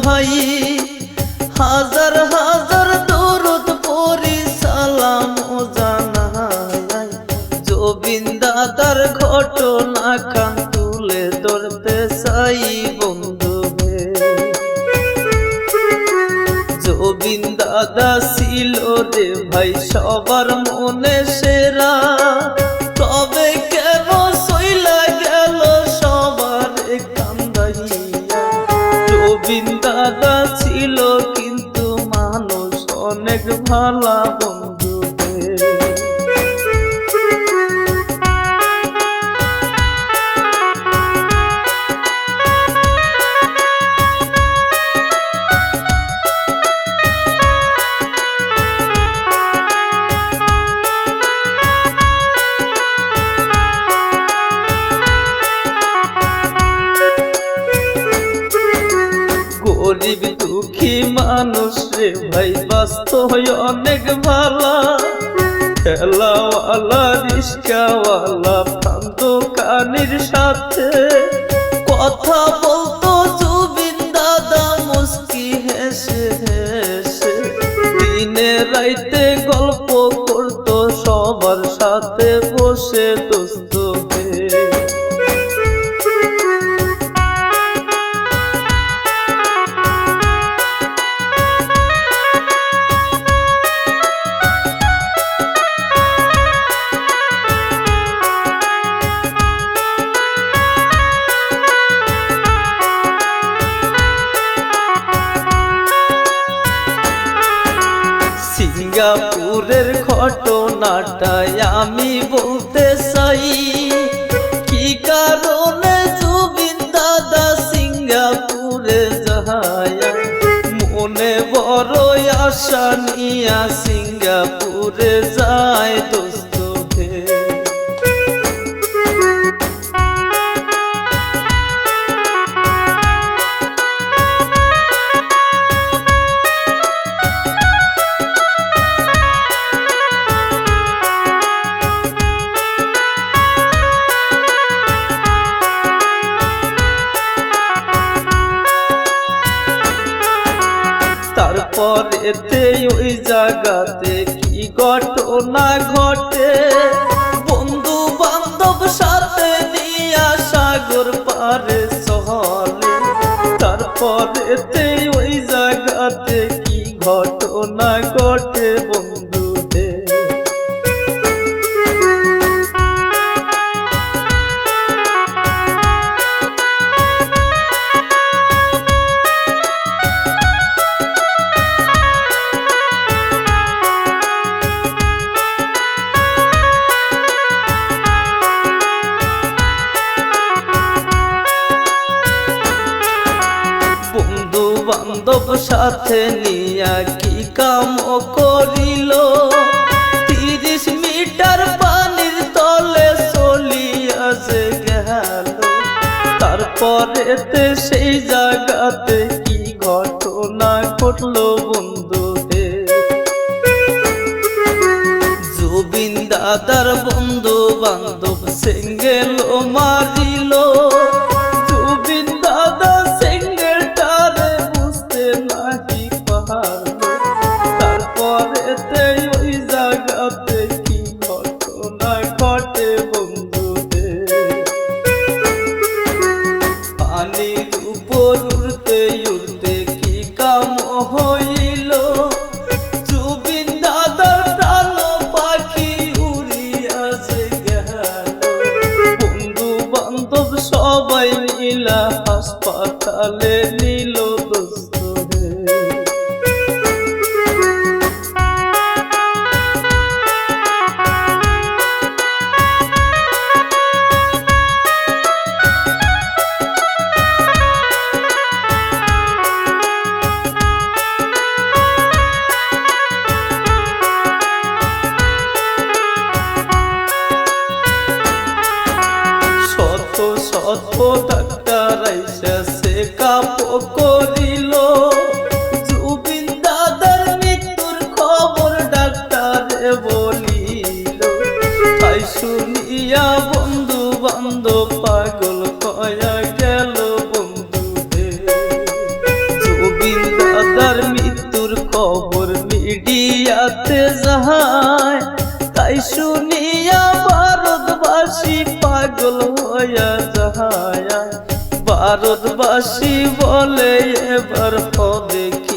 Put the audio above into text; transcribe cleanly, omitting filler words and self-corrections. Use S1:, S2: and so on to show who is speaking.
S1: ভাই হাজার হাজার দরুদ পড়ি সালাম জানাই জবিন দাদার ঘটনা খান তুলে ধরতে চাই বন্ধু হে জবিন দাদা ছিল রে ভাই সবার মনে সেরা তবে কেন সইলা গেল সবার কান্দাইয়া জবিন দাদা ছিল কিন্তু মানুষ অনেক ভালা বন্ধু গরিব দুঃখী মানুষ রে ভাই বাস্তব অনেক ভালা ঠেলাওয়ালা রিস্কাওয়ালা পান দোকানির সাথে কথা বলতো জবিন দাদা মুস্কি হেসে হেসে দিনে রাইতে গল্প করতো সবার সাথে বসে দোস্ত হয়ে সিঙ্গাপুরের ঘটনাটাই আমি বলতে চাই কি কারণে জবিন দাদা সিঙ্গাপুরে যায় মনে বড় আশা নিয়া সিঙ্গাপুরে যায় দোস্ত হে তারপরেতে ওই জায়গাতে কি ঘটনা ঘটে বন্ধু বান্ধব সাথে নিয়া সাগর পারে চলে তারপরেতে ওই জায়গাতে কি ঘটনা ঘটে বন্ধু হে বান্ধব সাথে নিয়া কি কাম করিল 30 মিটার পানির তলে চলিয়াছে গেল তারপরেতে সেই জায়গাতে কি ঘটনা ঘটলো বন্ধু হে জবিন দাদার বন্ধু বান্ধব সেঙ্গেল মারিল জবিন দাদা সেঙ্গেলটারে বুঝতে নাহি পারলো তারপরেতে ওই জায়গাতে কি ঘটনা ঘটে বন্ধু হে পানির উপর উড়তে উড়তে কি কাম হইল জবিন দাদার প্রাণ পাখি উড়িয়াছে গেল বন্ধু বান্ধব সবাই মিলা হাসপাতালে নিল দোস্ত হে শত শত ডাক্তার আইসা সে কাপ করিল জবিন দাদার মৃত্যুর খবর ডাক্তারে বলিল তাই শুনিয়া বন্ধু বান্ধব পাগল কয়া গেল বন্ধু হে দুনিয়াতে যায় তাই শুনিয়া ভারতবাসী পাগল হইয়া যায়। ভারতবাসী বলে এবার দেখি